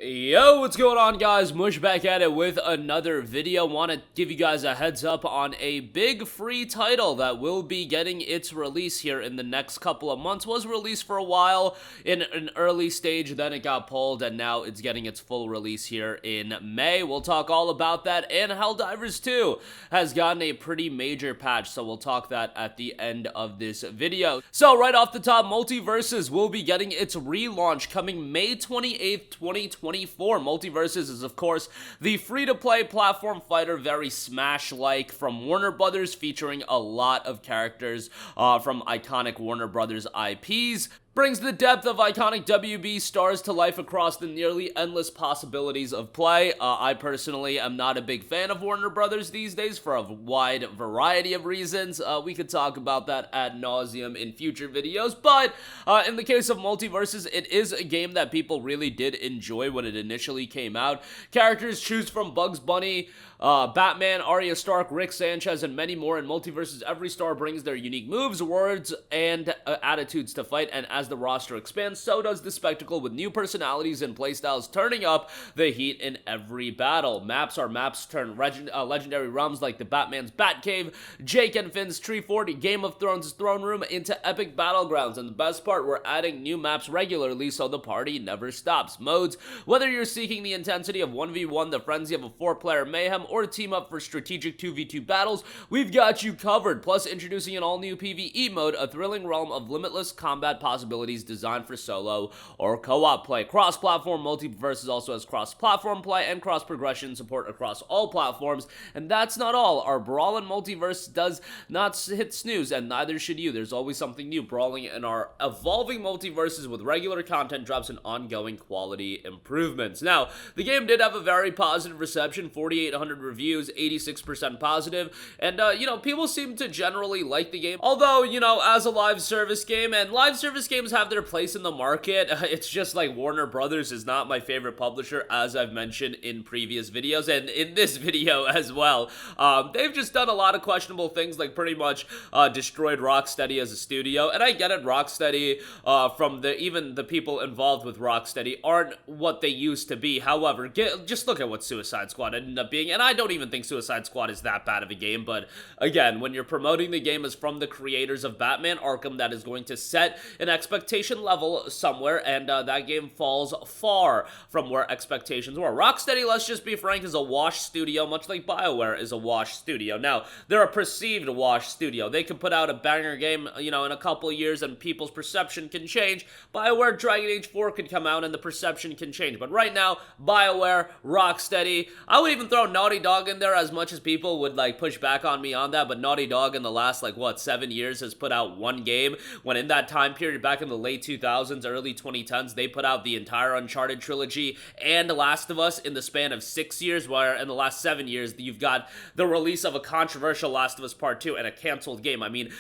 Yo, what's going on, guys? Mush back at it with another video. Want to give you guys a heads up on a big free title that will be getting its release here in the next couple of months. Was released for a while in an early stage, then it got pulled, and now it's getting its full release here in May. We'll talk all about that, and Helldivers 2 has gotten a pretty major patch, so we'll talk that at the end of this video. So right off the top, Multiverses will be getting its relaunch coming May 28th, 2024. Multiverses is, of course, the free-to-play platform fighter, very Smash-like, from Warner Brothers, featuring a lot of characters from iconic Warner Brothers IPs. Brings the depth of iconic WB stars to life across the nearly endless possibilities of play. I personally am not a big fan of Warner Brothers these days for a wide variety of reasons. We could talk about that ad nauseum in future videos, but in the case of Multiverses, it is a game that people really did enjoy when it initially came out. Characters choose from Bugs Bunny, Batman, Arya Stark, Rick Sanchez, and many more. In Multiverses, every star brings their unique moves, words, and attitudes to fight, and as the roster expands, so does the spectacle, with new personalities and playstyles turning up the heat in every battle. Maps are maps turn legendary realms like the Batman's Batcave, Jake and Finn's Tree Fort, Game of Thrones' Throne Room into epic battlegrounds, and the best part, we're adding new maps regularly, so the party never stops. Modes, whether you're seeking the intensity of 1v1, the frenzy of a 4-player mayhem, or team up for strategic 2v2 battles, we've got you covered. Plus, introducing an all-new PvE mode, a thrilling realm of limitless combat possibilities designed for solo or co-op play. Cross-platform Multiverses also has cross-platform play and cross-progression support across all platforms. And that's not all. Our Brawlin' Multiverse does not hit snooze, and neither should you. There's always something new brawling in our evolving multiverses with regular content drops and ongoing quality improvements. Now, the game did have a very positive reception, 4,800 reviews, 86% positive, and, people seem to generally like the game. Although, as a live service game, and live service games have their place in the market, it's just like Warner Brothers is not my favorite publisher, as I've mentioned in previous videos, and in this video as well. They've just done a lot of questionable things, like pretty much destroyed Rocksteady as a studio, and I get it, Rocksteady, from even the people involved with Rocksteady aren't what they used to be. However, just look at what Suicide Squad ended up being, and I don't even think Suicide Squad is that bad of a game, but again, when you're promoting the game as from the creators of Batman Arkham, that is going to set an expectation level somewhere, and that game falls far from where expectations were. Rocksteady, let's just be frank, is a wash studio, much like BioWare is a wash studio. Now, they're a perceived wash studio. They can put out a banger game, in a couple of years, and people's perception can change. BioWare Dragon Age 4 could come out, and the perception can change. But right now, BioWare, Rocksteady, I would even throw Naughty Dog in there, as much as people would, push back on me on that, but Naughty Dog in the last, 7 years has put out one game, when in that time period, back in the late 2000s, early 2010s, they put out the entire Uncharted trilogy and Last of Us in the span of 6 years, where in the last 7 years, you've got the release of a controversial Last of Us Part 2 and a canceled game. I mean,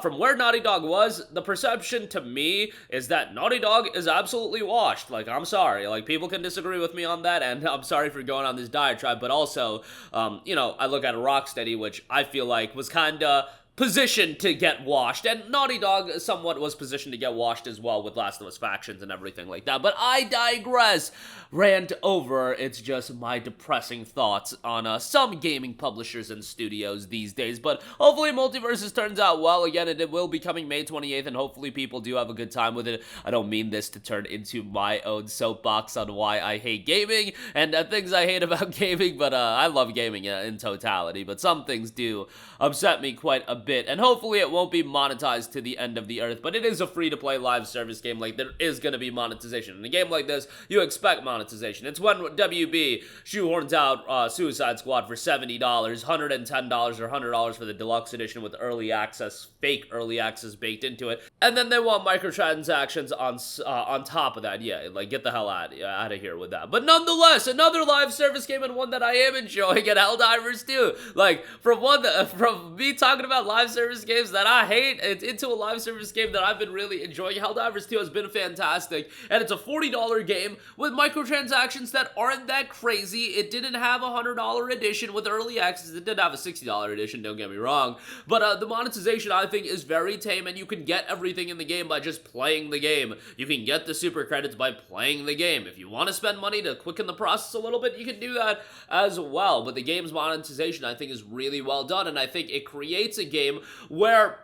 from where Naughty Dog was, the perception to me is that Naughty Dog is absolutely washed. I'm sorry. People can disagree with me on that, and I'm sorry for going on this diatribe, but also, I look at Rocksteady, which I feel like was kinda positioned to get washed, and Naughty Dog somewhat was positioned to get washed as well with Last of Us Factions and everything like that, but I digress. Rant over. It's just my depressing thoughts on some gaming publishers and studios these days, but hopefully Multiverses turns out well. Again, it will be coming May 28th, and hopefully people do have a good time with it. I don't mean this to turn into my own soapbox on why I hate gaming and things I hate about gaming, but I love gaming in totality, but some things do upset me quite a bit, and hopefully it won't be monetized to the end of the earth, but it is a free-to-play live service game. There is going to be monetization. In a game like this, you expect monetization. It's when WB shoehorns out Suicide Squad for $70, $110 or $100 for the deluxe edition with fake early access baked into it, and then they want microtransactions on top of that. Yeah, get the hell out of here with that. But nonetheless, another live service game, and one that I am enjoying, at Helldivers 2. From me talking about live service games that I hate into a live service game that I've been really enjoying. Helldivers 2 has been fantastic, and it's a $40 game with microtransactions that aren't that crazy. It didn't have a $100 edition with early access. It did have a $60 edition, don't get me wrong, but the monetization, I think, is very tame, and you can get everything in the game by just playing the game. You can get the super credits by playing the game. If you want to spend money to quicken the process a little bit, you can do that as well, but the game's monetization, I think, is really well done, and I think it creates a game where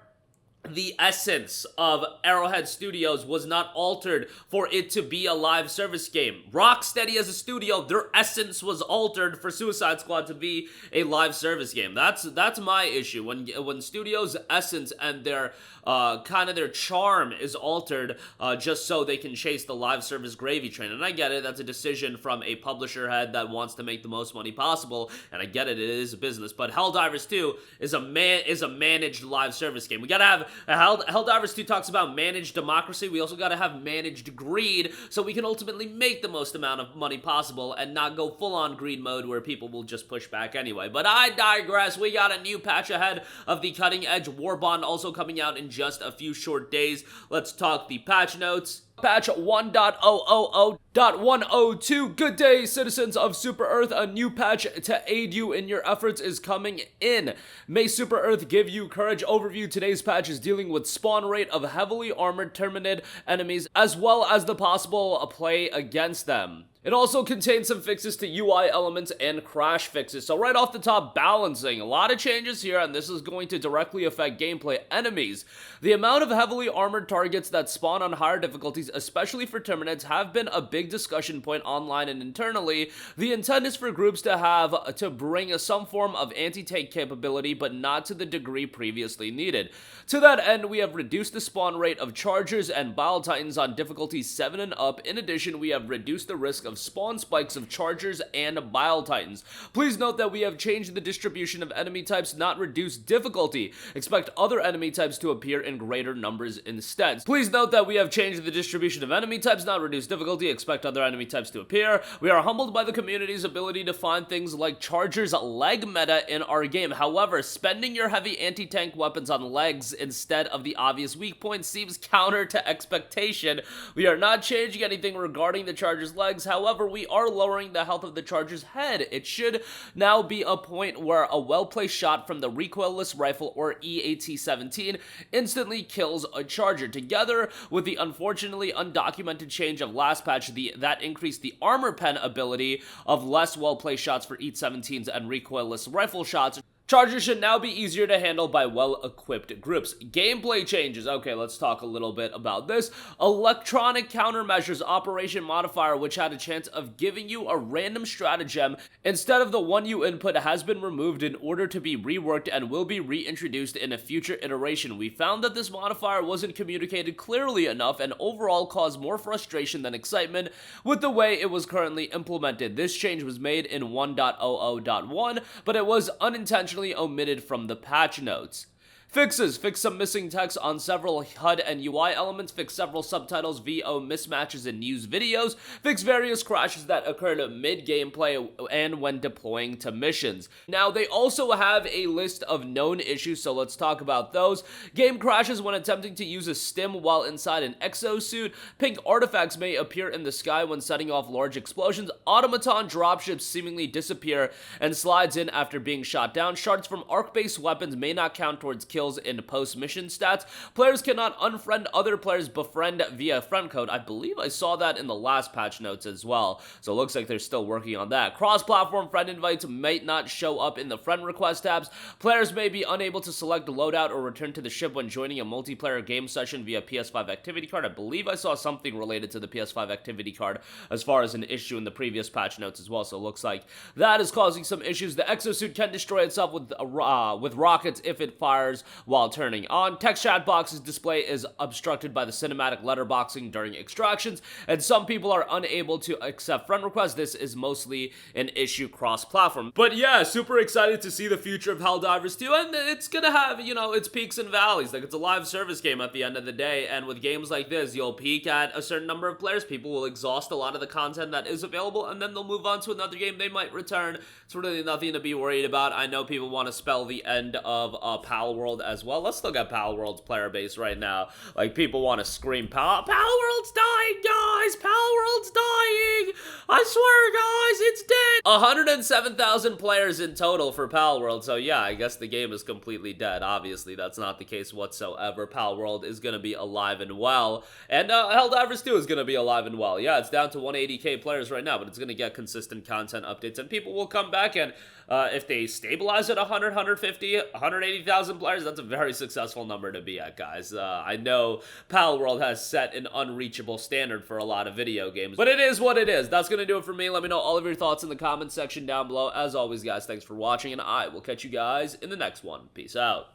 the essence of Arrowhead Studios was not altered for it to be a live service game. Rocksteady as a studio, their essence was altered for Suicide Squad to be a live service game. That's my issue. When studios' essence and their kind of their charm is altered just so they can chase the live service gravy train. And I get it, that's a decision from a publisher head that wants to make the most money possible, and I get it, it is a business, but Helldivers 2 is a managed live service game. We gotta have Helldivers 2 talks about managed democracy. We also gotta have managed greed, so we can ultimately make the most amount of money possible and not go full-on greed mode where people will just push back anyway. But I digress. We got a new patch ahead of the Cutting Edge War Bond also coming out in just a few short days. Let's talk the patch notes. Patch 1.000.102. Good day, citizens of Super Earth. A new patch to aid you in your efforts is coming in. May Super Earth give you courage. Overview. Today's patch is dealing with spawn rate of heavily armored Terminid enemies, as well as the possible play against them. It also contains some fixes to UI elements and crash fixes. So right off the top, balancing. A lot of changes here, and this is going to directly affect gameplay. Enemies. The amount of heavily armored targets that spawn on higher difficulties, especially for Terminids, have been a big discussion point online and internally. The intent is for groups to bring some form of anti-tank capability, but not to the degree previously needed. To that end, we have reduced the spawn rate of Chargers and Bile Titans on difficulty 7 and up. In addition, we have reduced the risk of spawn spikes of Chargers and Bile Titans. Please note that we have changed the distribution of enemy types, not reduced difficulty. Expect other enemy types to appear in greater numbers instead. Please note that we have changed the distribution of enemy types, not reduced difficulty. Expect other enemy types to appear. We are humbled by the community's ability to find things like Chargers leg meta in our game. However, spending your heavy anti-tank weapons on legs instead of the obvious weak points seems counter to expectation. We are not changing anything regarding the Charger's legs. However, we are lowering the health of the Charger's head. It should now be a point where a well-placed shot from the recoilless rifle, or EAT-17, instantly kills a Charger. Together with the unfortunately undocumented change of last patch that increased the armor pen ability of less well-placed shots for EAT-17s and recoilless rifle shots, Chargers should now be easier to handle by well-equipped groups. Gameplay changes. Okay, let's talk a little bit about this. Electronic Countermeasures Operation Modifier, which had a chance of giving you a random stratagem instead of the one you input, has been removed in order to be reworked and will be reintroduced in a future iteration. We found that this modifier wasn't communicated clearly enough and overall caused more frustration than excitement with the way it was currently implemented. This change was made in 1.00.1, but it was unintentional omitted from the patch notes. Fixes. Fix some missing text on several HUD and UI elements. Fix several subtitles, VO mismatches in news videos. Fix various crashes that occurred mid-gameplay and when deploying to missions. Now, they also have a list of known issues, so let's talk about those. Game crashes when attempting to use a stim while inside an exosuit. Pink artifacts may appear in the sky when setting off large explosions. Automaton dropships seemingly disappear and slides in after being shot down. Shards from arc-based weapons may not count towards kills in post-mission stats. Players cannot unfriend other players, befriend via friend code. I believe I saw that in the last patch notes as well, so it looks like they're still working on that. Cross-platform friend invites might not show up in the friend request tabs. Players may be unable to select loadout or return to the ship when joining a multiplayer game session via PS5 activity card. I believe I saw something related to the PS5 activity card as far as an issue in the previous patch notes as well, so it looks like that is causing some issues. The exosuit can destroy itself with rockets if it fires while turning on. Text chat box's display is obstructed by the cinematic letterboxing during extractions, and some people are unable to accept friend requests. This is mostly an issue cross-platform. But yeah, super excited to see the future of Helldivers 2, and it's gonna have, you know, its peaks and valleys. Like, it's a live service game at the end of the day, and with games like this, you'll peak at a certain number of players. People will exhaust a lot of the content that is available, and then they'll move on to another game. They might return. It's really nothing to be worried about. I know people want to spell the end of Pal World World as well. Let's look at Pal World's player base right now. Like, people want to scream, Pal World's dying, guys! Pal World's dying! I swear, guys, it's dead! 107,000 players in total for Pal World, so yeah, I guess the game is completely dead. Obviously, that's not the case whatsoever. Pal World is gonna be alive and well, and Helldivers 2 is gonna be alive and well. Yeah, it's down to 180k players right now, but it's gonna get consistent content updates, and people will come back, and if they stabilize at 100, 150, 180,000 players, that's a very successful number to be at, guys. I know Pal World has set an unreachable standard for a lot of video games, but it is what it is. That's gonna do it for me. Let me know all of your thoughts in the comments section down below. As always, guys, thanks for watching, and I will catch you guys in the next one. Peace out.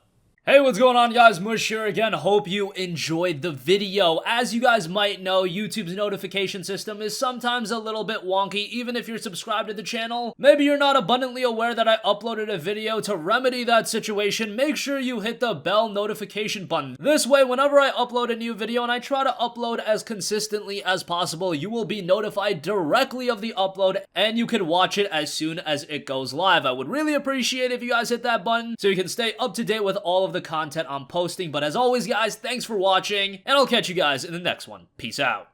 Hey, what's going on, guys? Mush here again. Hope you enjoyed the video. As you guys might know, YouTube's notification system is sometimes a little bit wonky, even if you're subscribed to the channel. Maybe you're not abundantly aware that I uploaded a video. To remedy that situation, make sure you hit the bell notification button. This way, whenever I upload a new video, and I try to upload as consistently as possible, you will be notified directly of the upload, and you can watch it as soon as it goes live. I would really appreciate it if you guys hit that button so you can stay up to date with all of the content I'm posting. But as always, guys, thanks for watching, and I'll catch you guys in the next one. Peace out.